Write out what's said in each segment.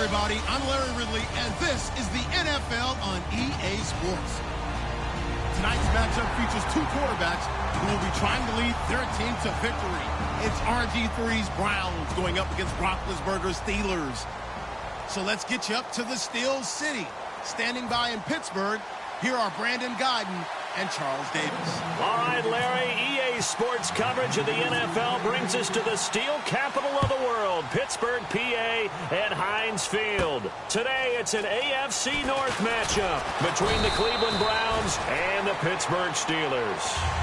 everybody. I'm Larry Ridley, and this is the NFL on EA Sports. Tonight's matchup features two quarterbacks who will be trying to lead their team to victory. It's RG3's Browns going up against Roethlisberger's Steelers. So let's get you up to the Steel City. Standing by in Pittsburgh, here are Brandon Guyton and Charles Davis. All right, Larry, EA Sports coverage of the NFL brings us to the steel capital of the world, Pittsburgh, PA, at Heinz Field. Today, it's an AFC North matchup between the Cleveland Browns and the Pittsburgh Steelers.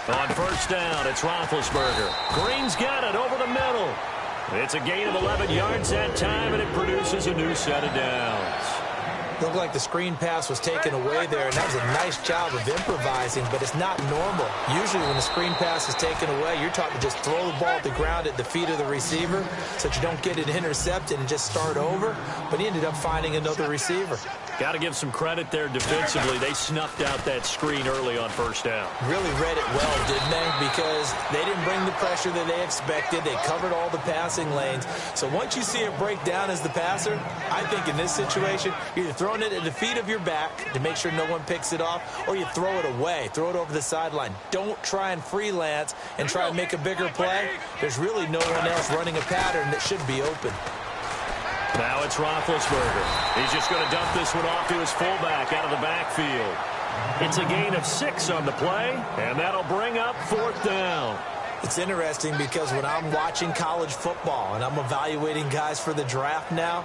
On first down, it's Roethlisberger. Green's got it over the middle. It's a gain of 11 yards that time, and it produces a new set of downs. Looked like the screen pass was taken away there, and that was a nice job of improvising, but it's not normal. Usually when the screen pass is taken away, you're taught to just throw the ball at the ground at the feet of the receiver so that you don't get it intercepted and just start over, but he ended up finding another receiver. Got to give some credit there defensively. They snuffed out that screen early on first down. Really read it well, didn't they? Because they didn't bring the pressure that they expected. They covered all the passing lanes. So once you see it break down as the passer, I think in this situation, you're either throwing it at the feet of your back to make sure no one picks it off, or you throw it away, throw it over the sideline. Don't try and freelance and try and make a bigger play. There's really no one else running a pattern that should be open. Now it's Roethlisberger. He's just going to dump this one off to his fullback out of the backfield. It's a gain of 6 on the play, and that'll bring up fourth down. It's interesting because when I'm watching college football and I'm evaluating guys for the draft now,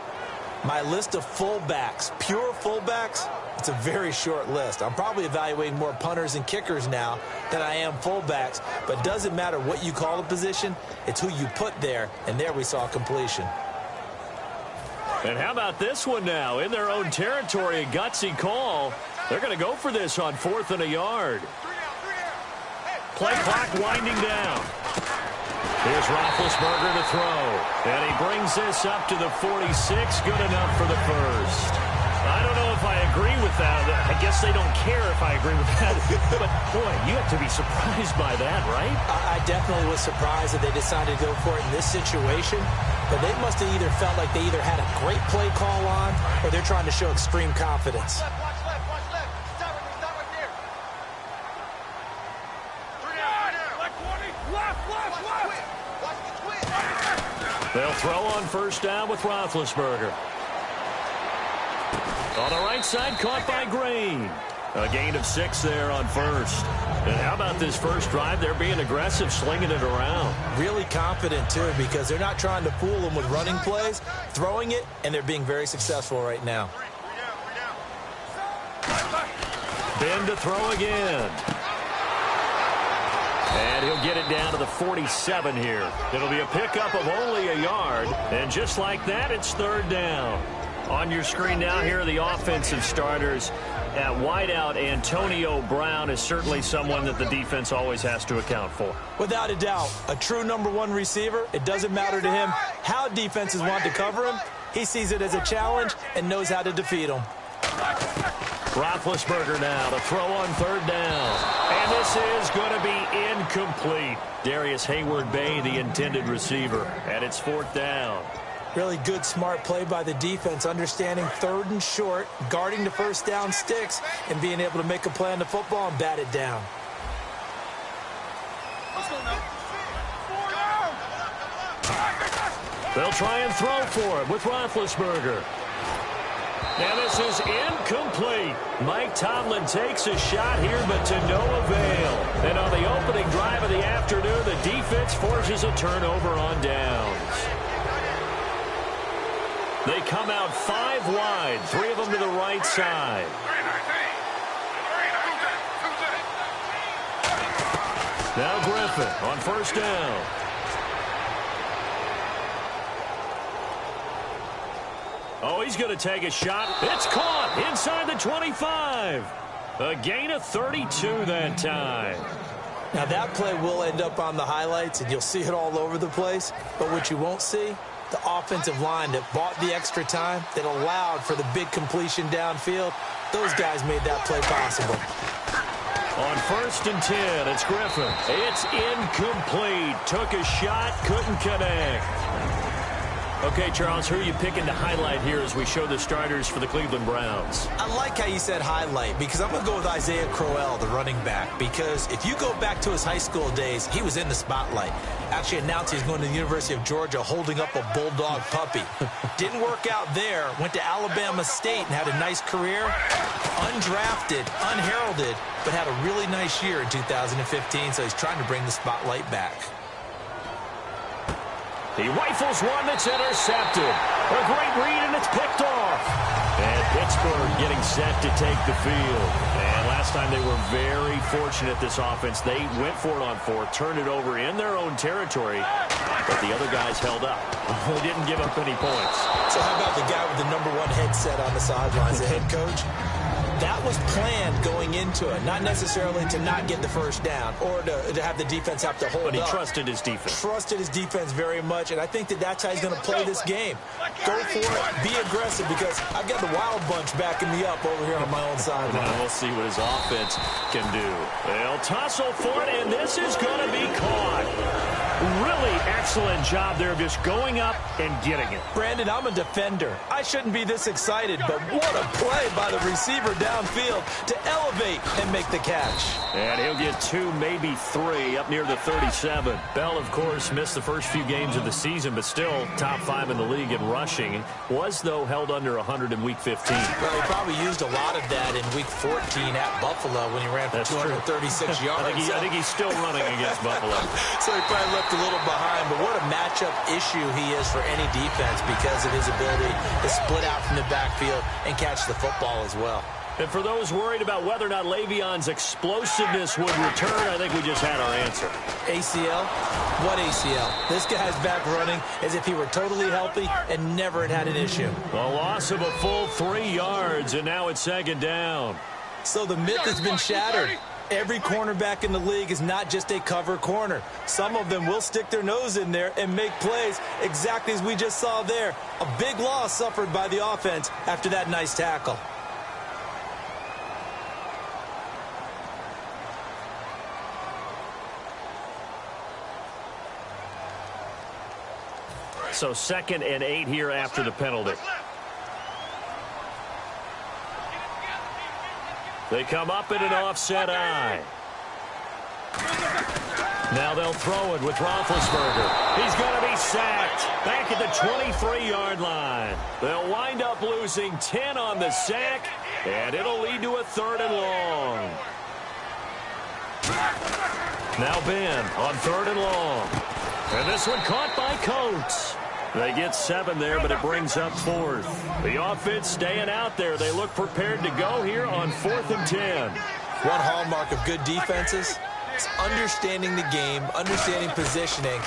my list of fullbacks, pure fullbacks, it's a very short list. I'm probably evaluating more punters and kickers now than I am fullbacks, but it doesn't matter what you call the position, it's who you put there, and there we saw completion. And how about this one now? In their own territory, a gutsy call. They're going to go for this on 4th and a yard. Play clock winding down. Here's Roethlisberger to throw. And he brings this up to the 46. Good enough for the first. I don't know if I agree with that. I guess they don't care if I agree with that. But, boy, you have to be surprised by that, right? I definitely was surprised that they decided to go for it in this situation. But they must have either felt like they either had a great play call on or they're trying to show extreme confidence. Watch left. Stop right there. 3 down. Like 20. Left. Watch the twist. They'll throw on first down with Roethlisberger. On the right side, caught by Green. A gain of 6 there on first. And how about this first drive? They're being aggressive, slinging it around. Really confident, too, because they're not trying to fool them with running plays, throwing it, and they're being very successful right now. Ben to throw again. And he'll get it down to the 47 here. It'll be a pickup of only a yard. And just like that, it's third down. On your screen now, here are the offensive starters. At wideout, Antonio Brown is certainly someone that the defense always has to account for. Without a doubt, a true #1 receiver. It doesn't matter to him how defenses want to cover him. He sees it as a challenge and knows how to defeat them. Roethlisberger now to throw on third down. And this is going to be incomplete. Darius Hayward-Bay, the intended receiver. And it's fourth down. Really good, smart play by the defense, understanding 3rd and short, guarding the first down sticks, and being able to make a play on the football and bat it down. They'll try and throw for it with Roethlisberger. Now this is incomplete. Mike Tomlin takes a shot here, but to no avail. And on the opening drive of the afternoon, the defense forces a turnover on downs. They come out 5 wide, 3 of them to the right side. Now Griffin on first down. Oh, he's going to take a shot. It's caught inside the 25. A gain of 32 that time. Now that play will end up on the highlights, and you'll see it all over the place. But what you won't see The offensive line that bought the extra time, that allowed for the big completion downfield, those guys made that play possible. On 1st and 10, it's Griffin. It's incomplete. Took a shot, couldn't connect. Okay, Charles, who are you picking to highlight here as we show the starters for the Cleveland Browns? I like how you said highlight because I'm going to go with Isaiah Crowell, the running back, because if you go back to his high school days, he was in the spotlight. Actually announced he's going to the University of Georgia holding up a bulldog puppy. Didn't work out there. Went to Alabama State and had a nice career. Undrafted, unheralded, but had a really nice year in 2015, so he's trying to bring the spotlight back. He rifles one that's intercepted. A great read, and it's picked off. And Pittsburgh getting set to take the field. And last time they were very fortunate, this offense. They went for it on 4, turned it over in their own territory, but the other guys held up. They didn't give up any points. So how about the guy with the #1 headset on the sidelines, the head coach? That was planned going into it, not necessarily to not get the first down or to have the defense have to hold up. But he trusted his defense. Trusted his defense very much, and I think that's how he's going to play this game. Go for it, be aggressive, because I've got the wild bunch backing me up over here on my own side. Now we'll see what his offense can do. They'll tussle for it, and this is going to be caught. Really excellent job there of just going up and getting it. Brandon, I'm a defender. I shouldn't be this excited, but what a play by the receiver downfield to elevate and make the catch. And he'll get 2, maybe 3 up near the 37. Bell, of course, missed the first few games of the season, but still top 5 in the league in rushing. Was, though, held under 100 in Week 15. Well, he probably used a lot of that in Week 14 at Buffalo when he ran for 236 yards. I think he's still running against Buffalo. So he probably left a little behind, but what a matchup issue he is for any defense because of his ability to split out from the backfield and catch the football as well. And for those worried about whether or not Le'Veon's explosiveness would return, I think we just had our answer. ACL? What ACL? This guy's back running as if he were totally healthy and never had an issue. A loss of a full 3 yards, and now it's 2nd down. So the myth has been shattered. Every cornerback in the league is not just a cover corner. Some of them will stick their nose in there and make plays exactly as we just saw there. A big loss suffered by the offense after that nice tackle. So 2nd and 8 here after the penalty. They come up in an offset eye. Now they'll throw it with Roethlisberger. He's going to be sacked back at the 23-yard line. They'll wind up losing 10 on the sack, and it'll lead to a 3rd and long. Now Ben on 3rd and long. And this one caught by Coates. They get 7 there, but it brings up 4th. The offense staying out there. They look prepared to go here on 4th and 10. One hallmark of good defenses is understanding the game, understanding positioning,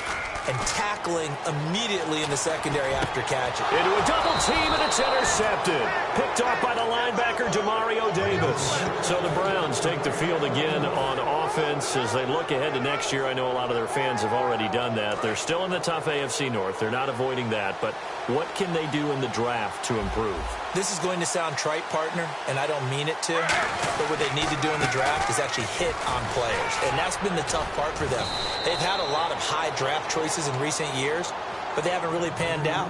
and tackling immediately in the secondary after catching. Into a double team, and it's intercepted. Picked off by the linebacker, Demario Davis. So the Browns take the field again on offense as they look ahead to next year. I know a lot of their fans have already done that. They're still in the tough AFC North. They're not avoiding that. But what can they do in the draft to improve? This is going to sound trite, partner, and I don't mean it to. But what they need to do in the draft is actually hit on players. And that's been the tough part for them. They've had a lot of high draft choices in recent years, but they haven't really panned out.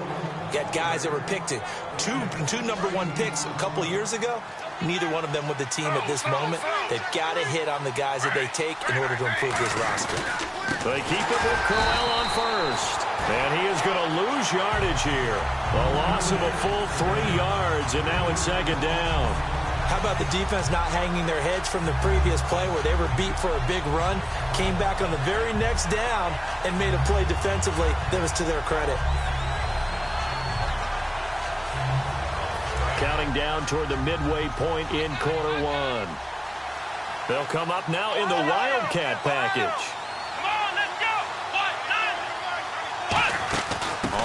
You got guys that were picked to two #1 picks a couple years ago. Neither one of them with the team at this moment. They've got to hit on the guys that they take in order to improve this roster. They keep it with Crowell on 1st. And he is going to lose yardage here. A loss of a full 3 yards, and now it's 2nd down. How about the defense not hanging their heads from the previous play where they were beat for a big run, came back on the very next down, and made a play defensively that was to their credit. Counting down toward the midway point in quarter 1. They'll come up now in the Wildcat package.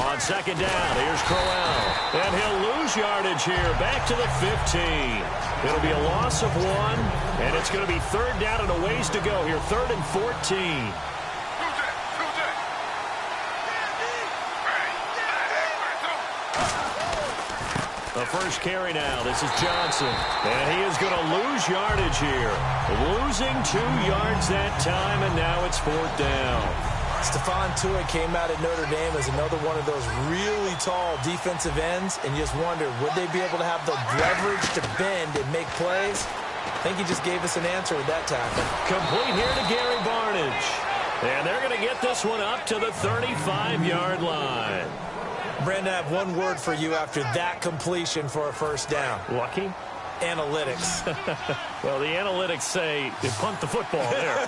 On 2nd down, here's Crowell. And he'll lose yardage here, back to the 15. It'll be a loss of 1, and it's going to be 3rd down and a ways to go here, 3rd and 14. The first carry now. This is Johnson. And he is going to lose yardage here. Losing 2 yards that time, and now it's 4th down. Stephon Tuitt came out at Notre Dame as another one of those really tall defensive ends, and you just wonder, would they be able to have the leverage to bend and make plays? I think he just gave us an answer with that tackle. Complete here to Gary Barnidge. And they're going to get this one up to the 35-yard line. Brandon, I have one word for you after that completion for a first down. Lucky? Analytics. Well, the analytics say you punt the football there.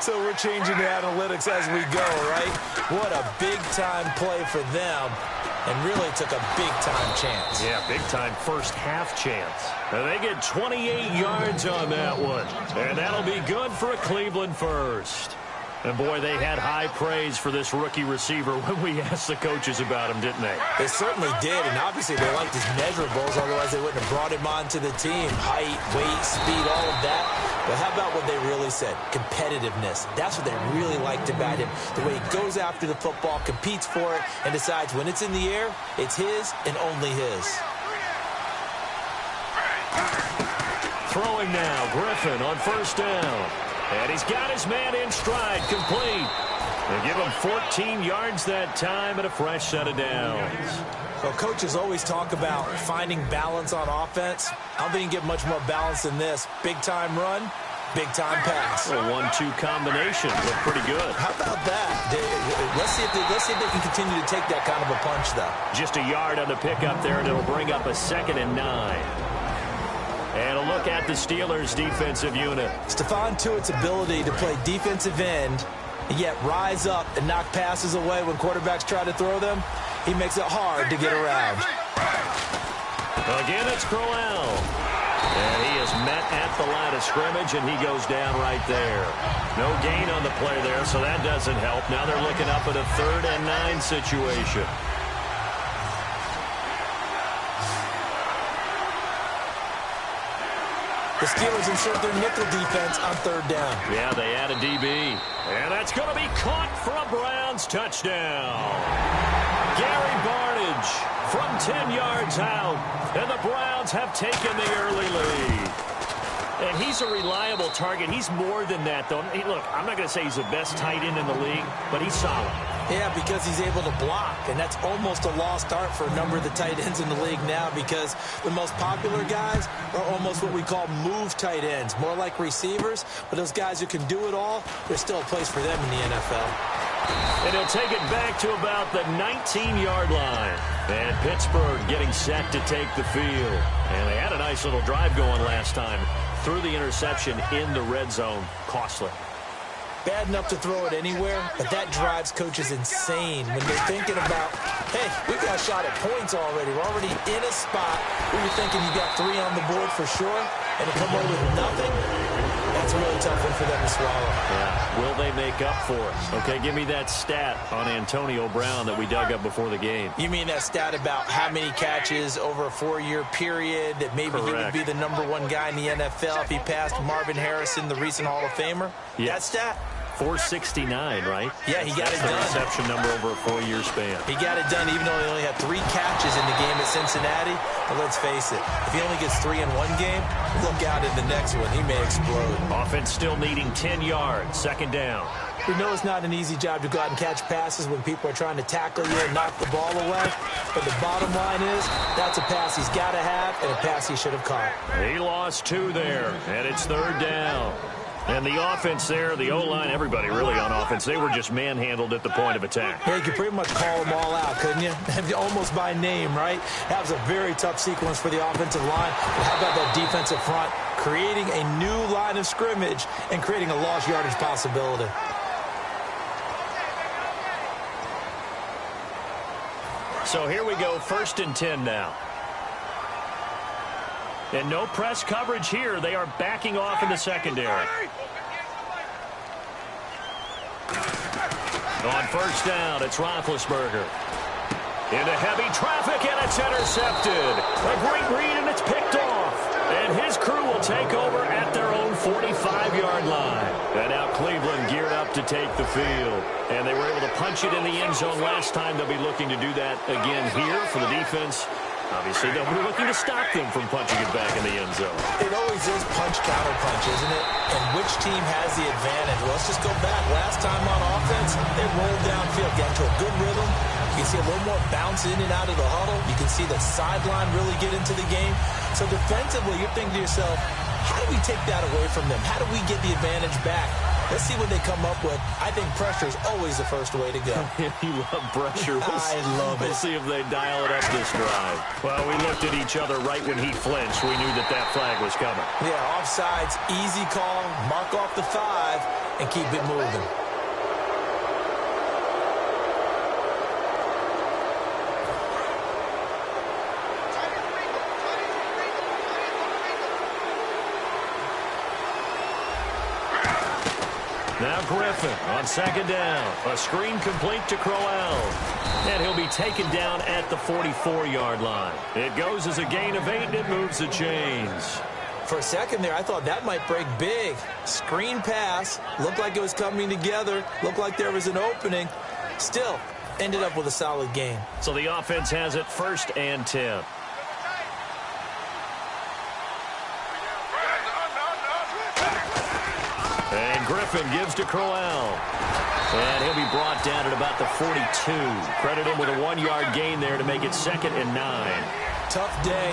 So we're changing the analytics as we go, right? What a big-time play for them, and really took a big-time chance. Yeah, big-time first-half chance. And they get 28 yards on that one. And that'll be good for a Cleveland first. And, boy, they had high praise for this rookie receiver when we asked the coaches about him, didn't they? They certainly did, and obviously they liked his measurables, otherwise they wouldn't have brought him onto the team. Height, weight, speed, all of that. But how about what they really said? Competitiveness. That's what they really liked about him. The way he goes after the football, competes for it, and decides when it's in the air, it's his and only his. Throwing now, Griffin on first down. And he's got his man in stride, complete. They give him 14 yards that time and a fresh set of downs. Well, coaches always talk about finding balance on offense. I don't think you can get much more balance than this. Big-time run, big-time pass. A 1-2 combination look pretty good. How about that? Let's see if they can continue to take that kind of a punch, though. Just a yard on the pickup there, and it'll bring up a 2nd and 9. And a look at the Steelers' defensive unit. Stephon Tuitt's ability to play defensive end and yet rise up and knock passes away when quarterbacks try to throw them, he makes it hard to get around. Again, it's Crowell. And he is met at the line of scrimmage, and he goes down right there. No gain on the play there, so that doesn't help. Now they're looking up at a 3rd and 9 situation. The Steelers insert their nickel defense on 3rd down. Yeah, they add a DB. And that's going to be caught for a Browns touchdown. Gary Barnidge from 10 yards out. And the Browns have taken the early lead. And he's a reliable target. He's more than that, though. Hey, look, I'm not going to say he's the best tight end in the league, but he's solid. Yeah, because he's able to block, and that's almost a lost art for a number of the tight ends in the league now, because the most popular guys are almost what we call move tight ends, more like receivers, but those guys who can do it all, there's still a place for them in the NFL. And he'll take it back to about the 19-yard line. And Pittsburgh getting set to take the field. And they had a nice little drive going last time. Threw the interception in the red zone. Costly. Bad enough to throw it anywhere, but that drives coaches insane when they're thinking about, hey, we've got a shot at points already. We're already in a spot where you're thinking you got 3 on the board for sure, and to come away with nothing, that's a really tough one for them to swallow. Yeah. Will they make up for it? Okay, give me that stat on Antonio Brown that we dug up before the game. You mean that stat about how many catches over a 4-year period, that maybe Correct. he would be the #1 guy in the NFL if he passed Marvin Harrison, the recent Hall of Famer? Yes. That stat? 469, right? Yeah, he got it That's done. the reception number over a 4-year span. He got it done even though he only had 3 catches in the game at Cincinnati. But let's face it, if he only gets 3 in one game, look out in the next one. He may explode. Offense still needing 10 yards. 2nd down. We know it's not an easy job to go out and catch passes when people are trying to tackle you and knock the ball away. But the bottom line is, that's a pass he's got to have and a pass he should have caught. He lost 2 there, and it's 3rd down. And the offense there, the O-line, everybody really on offense, they were just manhandled at the point of attack. Yeah, you could pretty much call them all out, couldn't you? Almost by name, right? That was a very tough sequence for the offensive line. But how about that defensive front? Creating a new line of scrimmage and creating a lost yardage possibility. So here we go, 1st and 10 now. And no press coverage here. They are backing off in the secondary. On 1st down, it's Roethlisberger. Into heavy traffic, and it's intercepted. A great read, and it's picked off. And his crew will take over at their own 45-yard line. And now Cleveland geared up to take the field. And they were able to punch it in the end zone last time. They'll be looking to do that again here for the defense. Obviously, they'll be looking to stop them from punching it back in the end zone. It always is punch-counter-punch, isn't it? And which team has the advantage? Well, let's just go back. Last time on offense, they rolled downfield, got into a good rhythm. You can see a little more bounce in and out of the huddle. You can see the sideline really get into the game. So defensively, you're thinking to yourself, how do we take that away from them? How do we get the advantage back? Let's see what they come up with. I think pressure is always the first way to go. You love pressure. I love it. We'll see if they dial it up this drive. Well, we looked at each other right when he flinched. We knew that that flag was coming. Yeah, offsides, easy call, mark off the 5, and keep it moving. Now Griffin on second down. A screen complete to Crowell. And he'll be taken down at the 44-yard line. It goes as a gain of 8, and it moves the chains. For a second there, I thought that might break big. Screen pass. Looked like it was coming together. Looked like there was an opening. Still, ended up with a solid gain. So the offense has it 1st and 10. And Griffin gives to Crowell. And he'll be brought down at about the 42. Credit him with a 1-yard gain there to make it 2nd and 9. Tough day,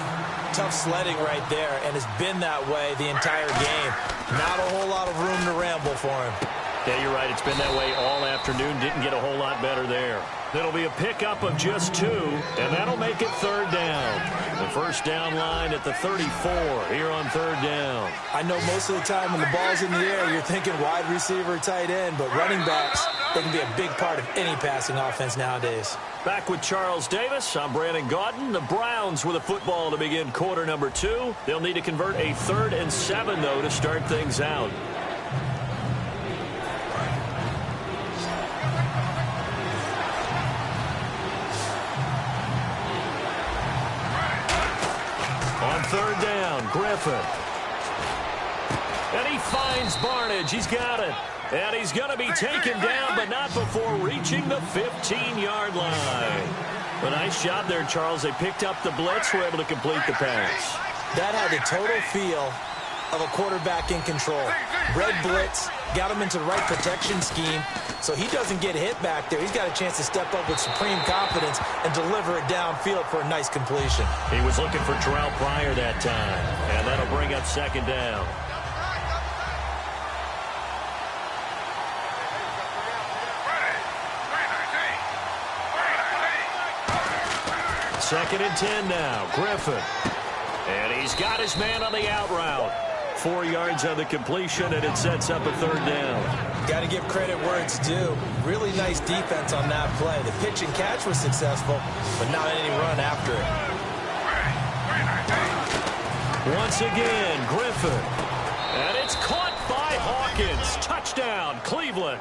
tough sledding right there, and it's been that way the entire game. Not a whole lot of room to ramble for him. Yeah, you're right. It's been that way all afternoon. Didn't get a whole lot better there. That'll be a pickup of just 2, and that'll make it 3rd down. The first down line at the 34 here on 3rd down. I know most of the time when the ball's in the air, you're thinking wide receiver, tight end, but running backs, they can be a big part of any passing offense nowadays. Back with Charles Davis, I'm Brandon Gaudin. The Browns with a football to begin quarter number 2. They'll need to convert a 3rd and 7, though, to start things out. On 3rd down, Griffin. And he finds Barnidge. He's got it. And he's going to be taken down, but not before reaching the 15-yard line. A nice job there, Charles. They picked up the blitz, were able to complete the pass. That had the total feel of a quarterback in control. Red blitz, got him into the right protection scheme, so he doesn't get hit back there. He's got a chance to step up with supreme confidence and deliver it downfield for a nice completion. He was looking for Terrell Pryor that time, and that'll bring up 2nd down. Second and 10 now, Griffin. And he's got his man on the out route. 4 yards on the completion, and it sets up a 3rd down. Got to give credit where it's due. Really nice defense on that play. The pitch and catch was successful, but not any run after it. Once again, Griffin. And it's caught by Hawkins. Touchdown, Cleveland.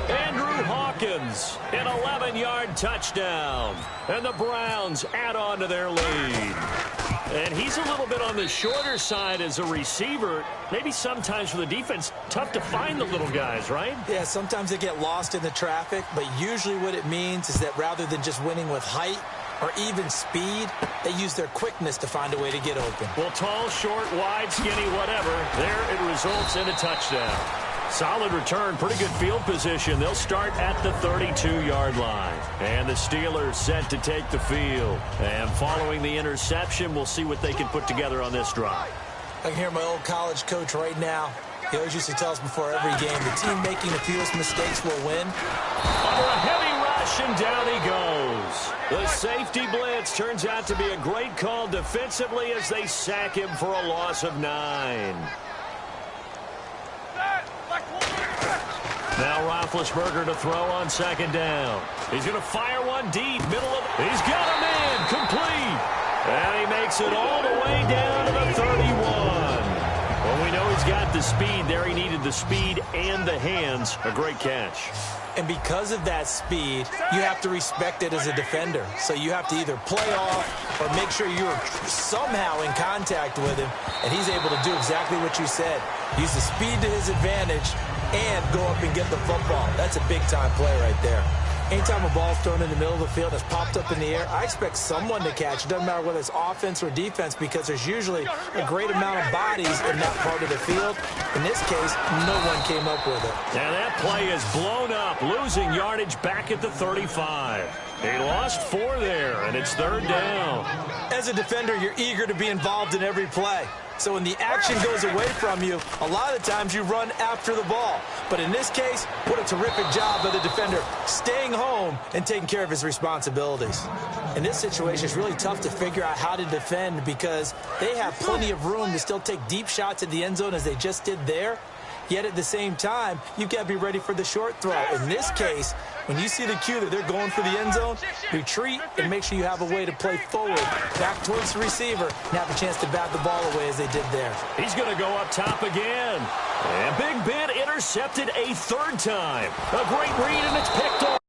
Andrew Hawkins, an 11-yard touchdown. And the Browns add on to their lead. And he's a little bit on the shorter side as a receiver. Maybe sometimes for the defense, tough to find the little guys, right? Yeah, sometimes they get lost in the traffic, but usually what it means is that rather than just winning with height or even speed, they use their quickness to find a way to get open. Well, tall, short, wide, skinny, whatever, there it results in a touchdown. Solid return, pretty good field position. They'll start at the 32-yard line. And the Steelers set to take the field. And following the interception, we'll see what they can put together on this drive. I can hear my old college coach right now. He always used to tell us before every game, the team making the fewest mistakes will win. Under a heavy rush, and down he goes. The safety blitz turns out to be a great call defensively as they sack him for a loss of 9. Now Roethlisberger to throw on 2nd down. He's going to fire one deep, middle of it. He's got a man, complete. And he makes it all the way down to the 31. Well, we know he's got the speed there. He needed the speed and the hands. A great catch. And because of that speed, you have to respect it as a defender. So you have to either play off or make sure you're somehow in contact with him. And he's able to do exactly what you said. Use the speed to his advantage and go up and get the football. That's a big-time play right there. Anytime a ball's thrown in the middle of the field that's popped up in the air, I expect someone to catch. It doesn't matter whether it's offense or defense because there's usually a great amount of bodies in that part of the field. In this case, no one came up with it. And that play is blown up, losing yardage back at the 35. He lost 4 there, and it's 3rd down. As a defender, you're eager to be involved in every play. So when the action goes away from you, a lot of times you run after the ball. But in this case, what a terrific job by the defender staying home and taking care of his responsibilities. In this situation, it's really tough to figure out how to defend because they have plenty of room to still take deep shots at the end zone as they just did there. Yet at the same time, you've got to be ready for the short throw. In this case, when you see the cue that they're going for the end zone, retreat and make sure you have a way to play forward, back towards the receiver, and have a chance to bat the ball away as they did there. He's going to go up top again. And Big Ben intercepted a 3rd time. A great read, and it's picked off.